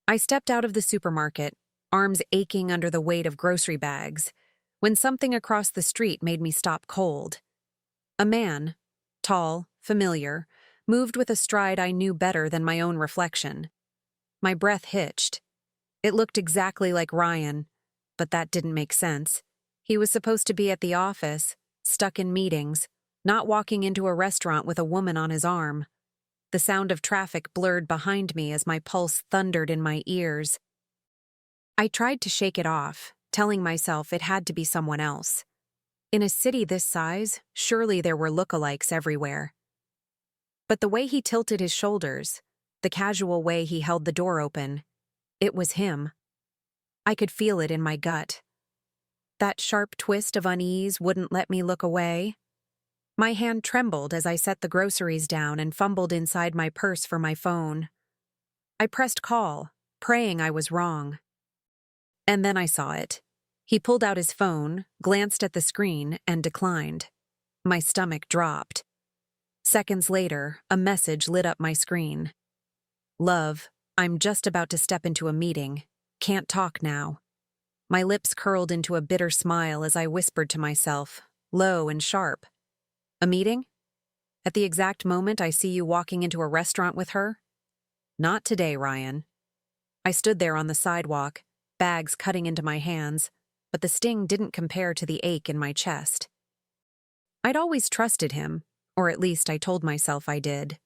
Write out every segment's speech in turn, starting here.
I stepped out of the supermarket, arms aching under the weight of grocery bags, when something across the street made me stop cold. A man, tall, familiar, moved with a stride I knew better than my own reflection. My breath hitched. It looked exactly like Ryan, but that didn't make sense. He was supposed to be at the office, stuck in meetings, not walking into a restaurant with a woman on his arm. The sound of traffic blurred behind me as my pulse thundered in my ears. I tried to shake it off, telling myself it had to be someone else. In a city this size, surely there were lookalikes everywhere. But the way he tilted his shoulders, the casual way he held the door open, it was him. I could feel it in my gut. That sharp twist of unease wouldn't let me look away. My hand trembled as I set the groceries down and fumbled inside my purse for my phone. I pressed call, praying I was wrong. And then I saw it. He pulled out his phone, glanced at the screen, and declined. My stomach dropped. Seconds later, a message lit up my screen. "Love, I'm just about to step into a meeting. Can't talk now." My lips curled into a bitter smile as I whispered to myself, low and sharp. "A meeting? At the exact moment I see you walking into a restaurant with her? Not today, Ryan." I stood there on the sidewalk, bags cutting into my hands, but the sting didn't compare to the ache in my chest. I'd always trusted him, or at least I told myself I did.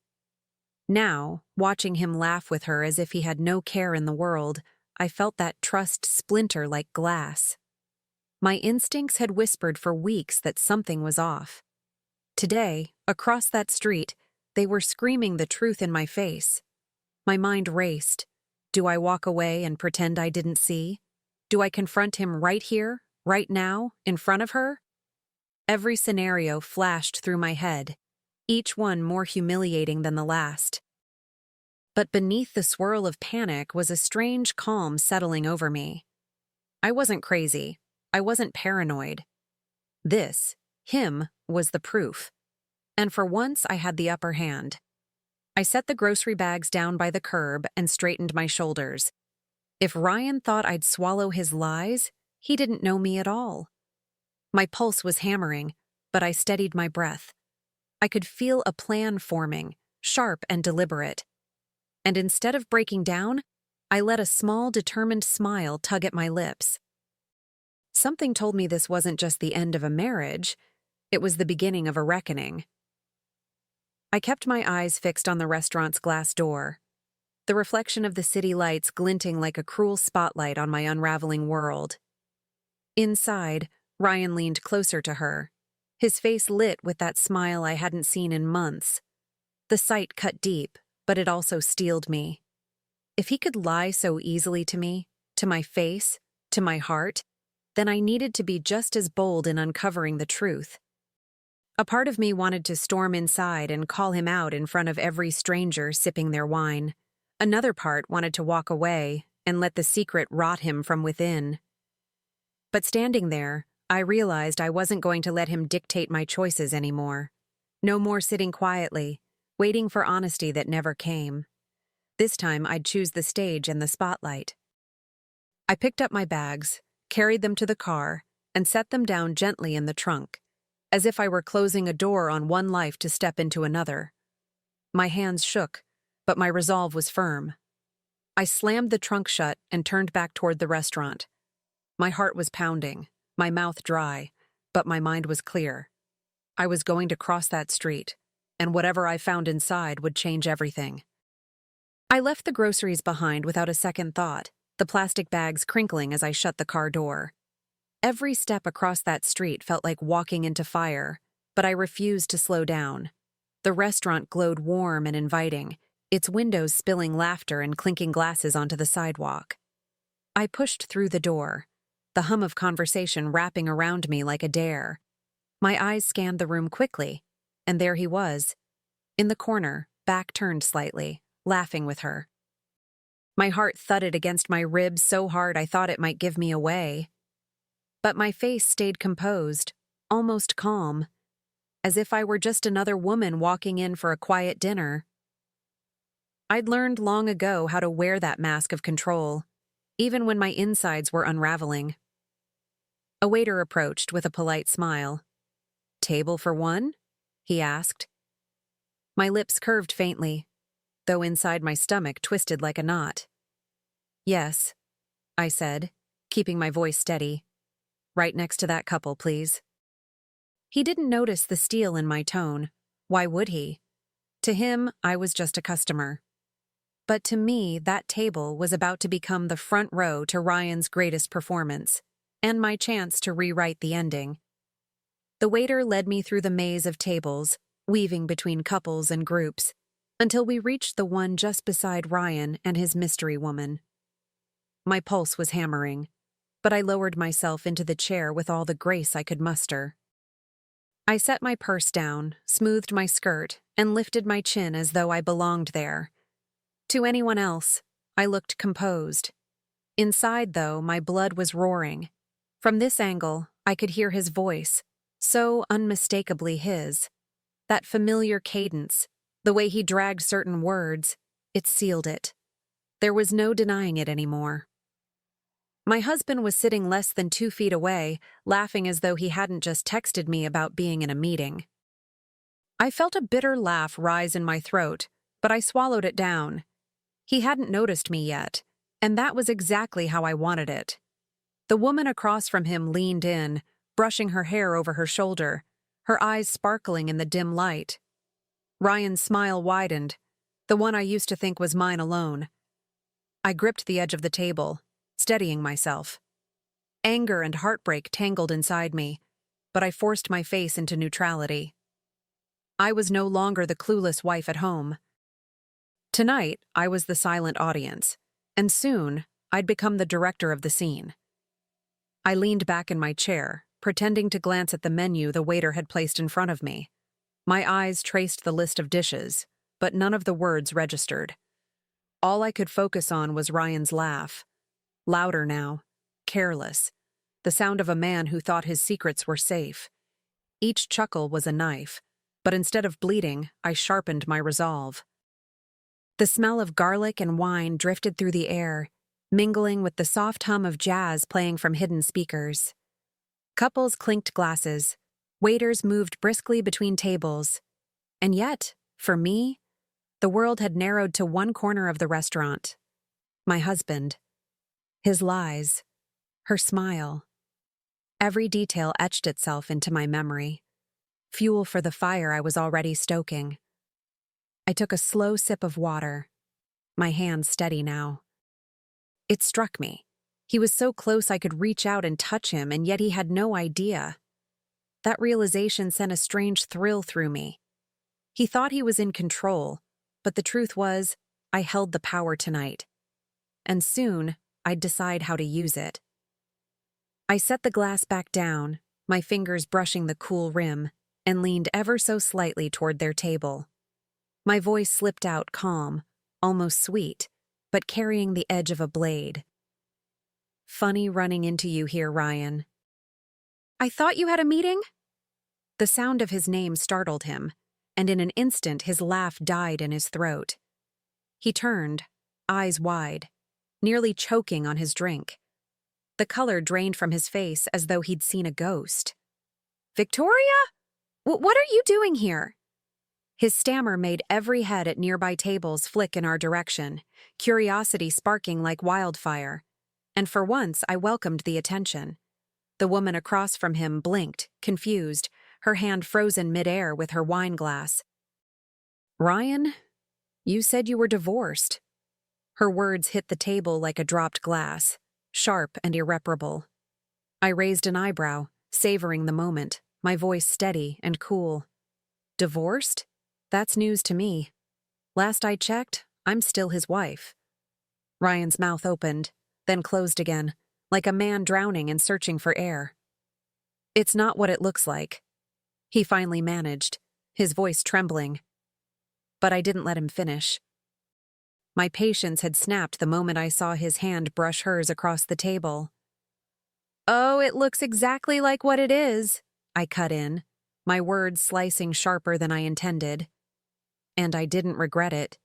Now, watching him laugh with her as if he had no care in the world, I felt that trust splinter like glass. My instincts had whispered for weeks that something was off. Today, across that street, they were screaming the truth in my face. My mind raced. Do I walk away and pretend I didn't see? Do I confront him right here, right now, in front of her? Every scenario flashed through my head, each one more humiliating than the last. But beneath the swirl of panic was a strange calm settling over me. I wasn't crazy. I wasn't paranoid. This, him, was the proof. And for once I had the upper hand. I set the grocery bags down by the curb and straightened my shoulders. If Ryan thought I'd swallow his lies, he didn't know me at all. My pulse was hammering, but I steadied my breath. I could feel a plan forming, sharp and deliberate. And instead of breaking down, I let a small, determined smile tug at my lips. Something told me this wasn't just the end of a marriage, it was the beginning of a reckoning. I kept my eyes fixed on the restaurant's glass door, the reflection of the city lights glinting like a cruel spotlight on my unraveling world. Inside, Ryan leaned closer to her, his face lit with that smile I hadn't seen in months. The sight cut deep, but it also steeled me. If he could lie so easily to me, to my face, to my heart, then I needed to be just as bold in uncovering the truth. A part of me wanted to storm inside and call him out in front of every stranger sipping their wine. Another part wanted to walk away and let the secret rot him from within. But standing there, I realized I wasn't going to let him dictate my choices anymore. No more sitting quietly, waiting for honesty that never came. This time I'd choose the stage and the spotlight. I picked up my bags, carried them to the car, and set them down gently in the trunk, as if I were closing a door on one life to step into another. My hands shook, but my resolve was firm. I slammed the trunk shut and turned back toward the restaurant. My heart was pounding, my mouth dry, but my mind was clear. I was going to cross that street, and whatever I found inside would change everything. I left the groceries behind without a second thought, the plastic bags crinkling as I shut the car door. Every step across that street felt like walking into fire, but I refused to slow down. The restaurant glowed warm and inviting, its windows spilling laughter and clinking glasses onto the sidewalk. I pushed through the door, the hum of conversation wrapping around me like a dare. My eyes scanned the room quickly, and there he was, in the corner, back turned slightly, laughing with her. My heart thudded against my ribs so hard I thought it might give me away. But my face stayed composed, almost calm, as if I were just another woman walking in for a quiet dinner. I'd learned long ago how to wear that mask of control, even when my insides were unraveling. A waiter approached with a polite smile. "Table for one?" he asked. My lips curved faintly, though inside my stomach twisted like a knot. "Yes," I said, keeping my voice steady. "Right next to that couple, please." He didn't notice the steel in my tone. Why would he? To him, I was just a customer. But to me, that table was about to become the front row to Ryan's greatest performance, and my chance to rewrite the ending. The waiter led me through the maze of tables, weaving between couples and groups, until we reached the one just beside Ryan and his mystery woman. My pulse was hammering, but I lowered myself into the chair with all the grace I could muster. I set my purse down, smoothed my skirt, and lifted my chin as though I belonged there. To anyone else, I looked composed. Inside, though, my blood was roaring. From this angle, I could hear his voice, so unmistakably his. That familiar cadence, the way he dragged certain words, it sealed it. There was no denying it anymore. My husband was sitting less than 2 feet away, laughing as though he hadn't just texted me about being in a meeting. I felt a bitter laugh rise in my throat, but I swallowed it down. He hadn't noticed me yet, and that was exactly how I wanted it. The woman across from him leaned in, brushing her hair over her shoulder, her eyes sparkling in the dim light. Ryan's smile widened, the one I used to think was mine alone. I gripped the edge of the table, steadying myself. Anger and heartbreak tangled inside me, but I forced my face into neutrality. I was no longer the clueless wife at home. Tonight, I was the silent audience, and soon, I'd become the director of the scene. I leaned back in my chair, pretending to glance at the menu the waiter had placed in front of me. My eyes traced the list of dishes, but none of the words registered. All I could focus on was Ryan's laugh. Louder now, careless, the sound of a man who thought his secrets were safe. Each chuckle was a knife, but instead of bleeding, I sharpened my resolve. The smell of garlic and wine drifted through the air, mingling with the soft hum of jazz playing from hidden speakers. Couples clinked glasses, waiters moved briskly between tables. And yet, for me, the world had narrowed to one corner of the restaurant. My husband. His lies. Her smile. Every detail etched itself into my memory. Fuel for the fire I was already stoking. I took a slow sip of water, my hand steady now. It struck me. He was so close I could reach out and touch him, and yet he had no idea. That realization sent a strange thrill through me. He thought he was in control, but the truth was, I held the power tonight. And soon, I'd decide how to use it. I set the glass back down, my fingers brushing the cool rim, and leaned ever so slightly toward their table. My voice slipped out calm, almost sweet, but carrying the edge of a blade. "Funny running into you here, Ryan." "I thought you had a meeting?" The sound of his name startled him, and in an instant his laugh died in his throat. He turned, eyes wide, nearly choking on his drink. The color drained from his face as though he'd seen a ghost. "Victoria? What are you doing here?" His stammer made every head at nearby tables flick in our direction, curiosity sparking like wildfire. And for once, I welcomed the attention. The woman across from him blinked, confused, her hand frozen midair with her wine glass. "Ryan, you said you were divorced." Her words hit the table like a dropped glass, sharp and irreparable. I raised an eyebrow, savoring the moment, my voice steady and cool. "Divorced? That's news to me. Last I checked, I'm still his wife." Ryan's mouth opened, then closed again, like a man drowning and searching for air. "It's not what it looks like," he finally managed, his voice trembling. But I didn't let him finish. My patience had snapped the moment I saw his hand brush hers across the table. "Oh, it looks exactly like what it is," I cut in, my words slicing sharper than I intended. And I didn't regret it.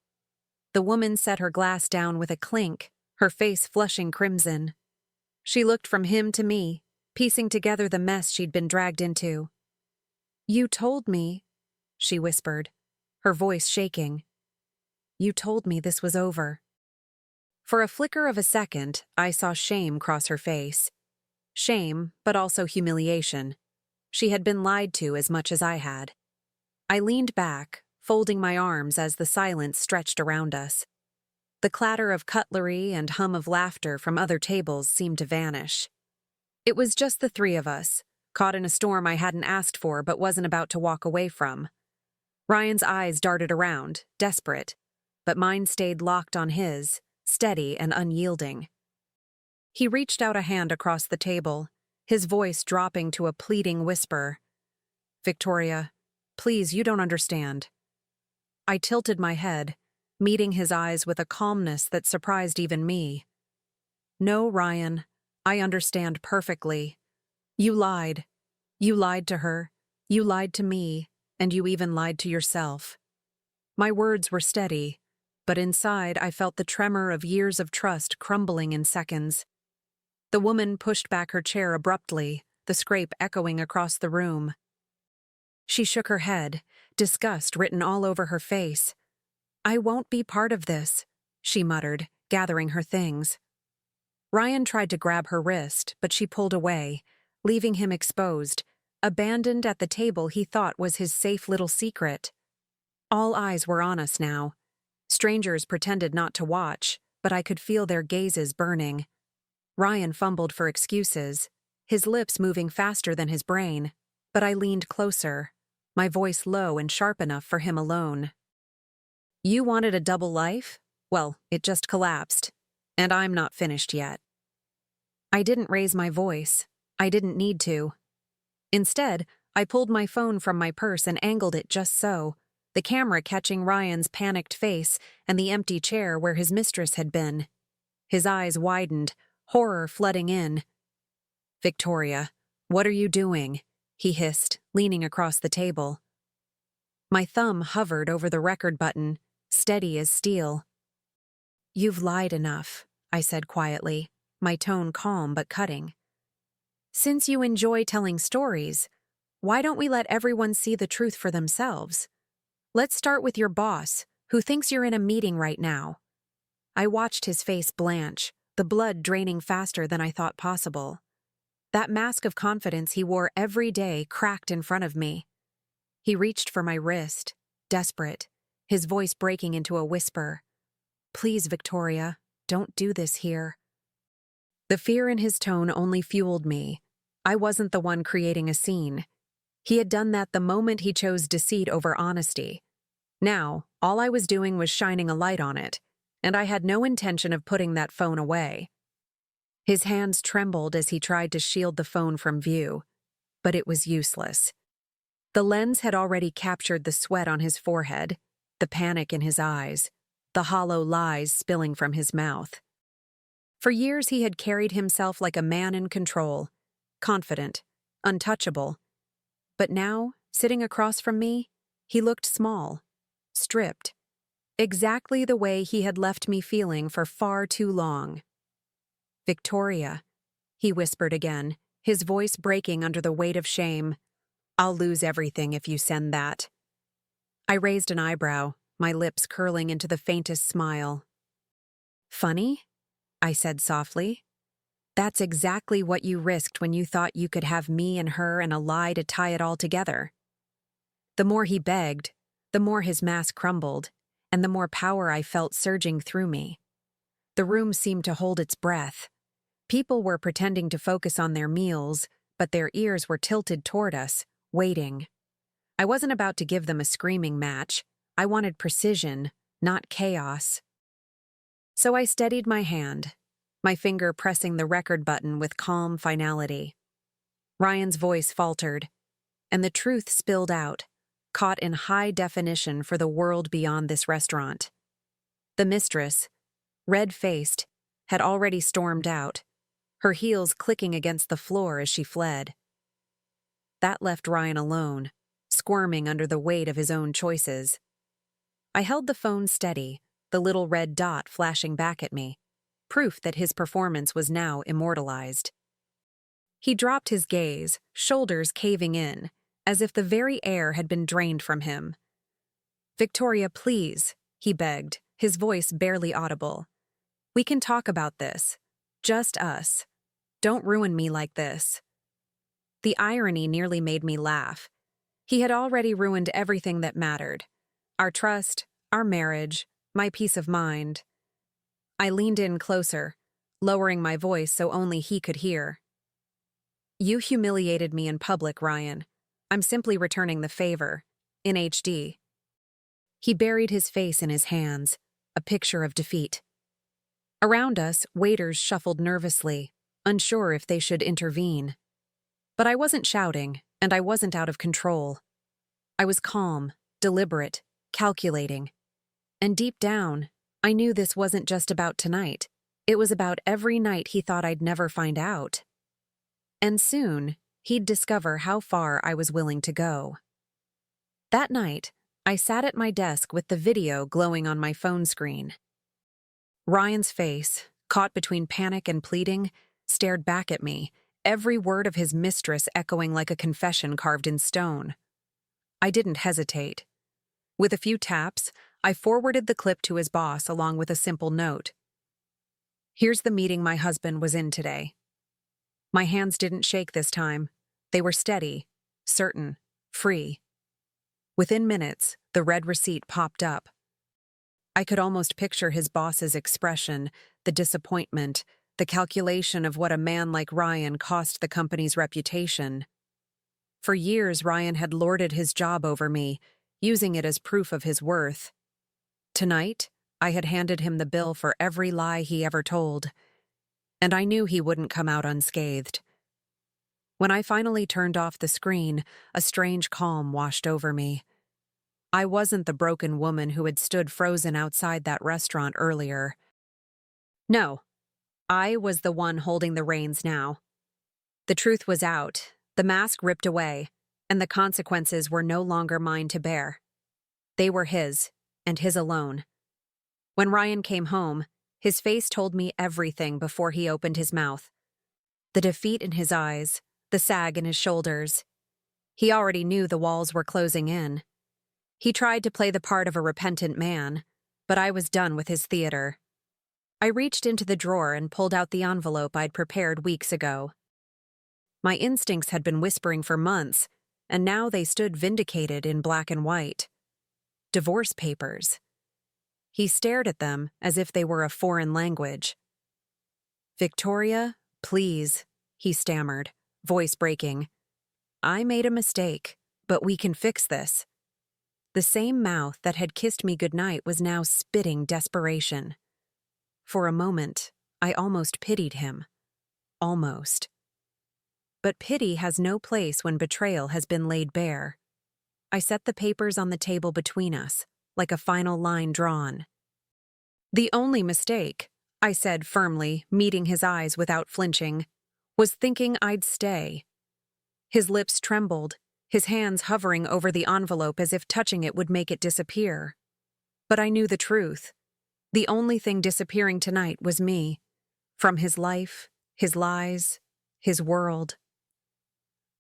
The woman set her glass down with a clink, her face flushing crimson. She looked from him to me, piecing together the mess she'd been dragged into. "You told me," she whispered, her voice shaking. "You told me this was over." For a flicker of a second, I saw shame cross her face. Shame, but also humiliation. She had been lied to as much as I had. I leaned back, folding my arms as the silence stretched around us. The clatter of cutlery and hum of laughter from other tables seemed to vanish. It was just the three of us, caught in a storm I hadn't asked for but wasn't about to walk away from. Ryan's eyes darted around, desperate, but mine stayed locked on his, steady and unyielding. He reached out a hand across the table, his voice dropping to a pleading whisper. "Victoria, please, you don't understand." I tilted my head, meeting his eyes with a calmness that surprised even me. "No, Ryan, I understand perfectly. You lied. You lied to her, you lied to me, and you even lied to yourself." My words were steady, but inside I felt the tremor of years of trust crumbling in seconds. The woman pushed back her chair abruptly, the scrape echoing across the room. She shook her head, disgust written all over her face. "I won't be part of this," she muttered, gathering her things. Ryan tried to grab her wrist, but she pulled away, leaving him exposed, abandoned at the table he thought was his safe little secret. All eyes were on us now. Strangers pretended not to watch, but I could feel their gazes burning. Ryan fumbled for excuses, his lips moving faster than his brain, but I leaned closer, my voice low and sharp enough for him alone. "You wanted a double life? Well, it just collapsed, and I'm not finished yet." I didn't raise my voice. I didn't need to. Instead, I pulled my phone from my purse and angled it just so, the camera catching Ryan's panicked face and the empty chair where his mistress had been. His eyes widened, horror flooding in. "Victoria, what are you doing?" he hissed, leaning across the table. My thumb hovered over the record button, steady as steel. "You've lied enough," I said quietly, my tone calm but cutting. "Since you enjoy telling stories, why don't we let everyone see the truth for themselves? Let's start with your boss, who thinks you're in a meeting right now." I watched his face blanch, the blood draining faster than I thought possible. That mask of confidence he wore every day cracked in front of me. He reached for my wrist, desperate, his voice breaking into a whisper. "Please, Victoria, don't do this here." The fear in his tone only fueled me. I wasn't the one creating a scene. He had done that the moment he chose deceit over honesty. Now, all I was doing was shining a light on it, and I had no intention of putting that phone away. His hands trembled as he tried to shield the phone from view, but it was useless. The lens had already captured the sweat on his forehead, the panic in his eyes, the hollow lies spilling from his mouth. For years he had carried himself like a man in control, confident, untouchable. But now, sitting across from me, he looked small, stripped, exactly the way he had left me feeling for far too long. "Victoria," he whispered again, his voice breaking under the weight of shame. "I'll lose everything if you send that." I raised an eyebrow, my lips curling into the faintest smile. "Funny?" I said softly. "That's exactly what you risked when you thought you could have me and her and a lie to tie it all together." The more he begged, the more his mask crumbled, and the more power I felt surging through me. The room seemed to hold its breath. People were pretending to focus on their meals, but their ears were tilted toward us, waiting. I wasn't about to give them a screaming match. I wanted precision, not chaos. So I steadied my hand, my finger pressing the record button with calm finality. Ryan's voice faltered, and the truth spilled out, caught in high definition for the world beyond this restaurant. The mistress, red-faced, had already stormed out, her heels clicking against the floor as she fled. That left Ryan alone, squirming under the weight of his own choices. I held the phone steady, the little red dot flashing back at me, proof that his performance was now immortalized. He dropped his gaze, shoulders caving in, as if the very air had been drained from him. "Victoria, please," he begged, his voice barely audible. "We can talk about this. Just us. Don't ruin me like this." The irony nearly made me laugh. He had already ruined everything that mattered. Our trust, our marriage, my peace of mind. I leaned in closer, lowering my voice so only he could hear. "You humiliated me in public, Ryan. I'm simply returning the favor. In HD." He buried his face in his hands, a picture of defeat. Around us, waiters shuffled nervously, unsure if they should intervene. But I wasn't shouting, and I wasn't out of control. I was calm, deliberate, calculating. And deep down, I knew this wasn't just about tonight. It was about every night he thought I'd never find out. And soon, he'd discover how far I was willing to go. That night, I sat at my desk with the video glowing on my phone screen. Ryan's face, caught between panic and pleading, stared back at me, every word of his mistress echoing like a confession carved in stone. I didn't hesitate. With a few taps, I forwarded the clip to his boss along with a simple note. "Here's the meeting my husband was in today." My hands didn't shake this time. They were steady, certain, free. Within minutes, the red receipt popped up. I could almost picture his boss's expression, the disappointment, the calculation of what a man like Ryan cost the company's reputation. For years, Ryan had lorded his job over me, using it as proof of his worth. Tonight, I had handed him the bill for every lie he ever told, and I knew he wouldn't come out unscathed. When I finally turned off the screen, a strange calm washed over me. I wasn't the broken woman who had stood frozen outside that restaurant earlier. No, I was the one holding the reins now. The truth was out, the mask ripped away, and the consequences were no longer mine to bear. They were his, and his alone. When Ryan came home, his face told me everything before he opened his mouth. The defeat in his eyes, the sag in his shoulders. He already knew the walls were closing in. He tried to play the part of a repentant man, but I was done with his theater. I reached into the drawer and pulled out the envelope I'd prepared weeks ago. My instincts had been whispering for months, and now they stood vindicated in black and white. Divorce papers. He stared at them as if they were a foreign language. "Victoria, please," he stammered, voice breaking. "I made a mistake, but we can fix this." The same mouth that had kissed me goodnight was now spitting desperation. For a moment, I almost pitied him. Almost. But pity has no place when betrayal has been laid bare. I set the papers on the table between us, like a final line drawn. "The only mistake," I said firmly, meeting his eyes without flinching, "was thinking I'd stay." His lips trembled, his hands hovering over the envelope as if touching it would make it disappear. But I knew the truth. The only thing disappearing tonight was me. From his life, his lies, his world.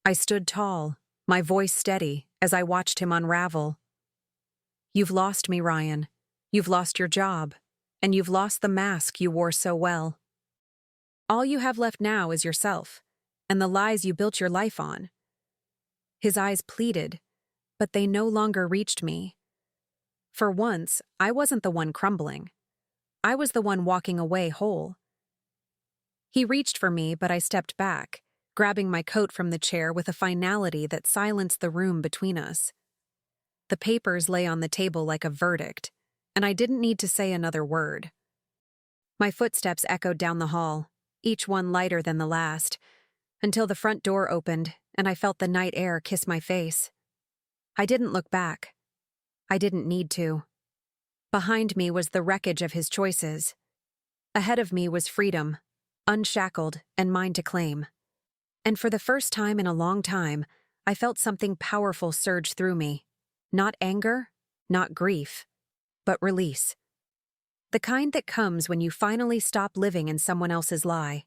I stood tall, my voice steady, as I watched him unravel. "You've lost me, Ryan. You've lost your job, and you've lost the mask you wore so well. All you have left now is yourself, and the lies you built your life on." His eyes pleaded, but they no longer reached me. For once, I wasn't the one crumbling. I was the one walking away whole. He reached for me, but I stepped back, grabbing my coat from the chair with a finality that silenced the room between us. The papers lay on the table like a verdict, and I didn't need to say another word. My footsteps echoed down the hall, each one lighter than the last, until the front door opened and I felt the night air kiss my face. I didn't look back. I didn't need to. Behind me was the wreckage of his choices. Ahead of me was freedom, unshackled and mine to claim. And for the first time in a long time, I felt something powerful surge through me. Not anger, not grief, but release. The kind that comes when you finally stop living in someone else's lie.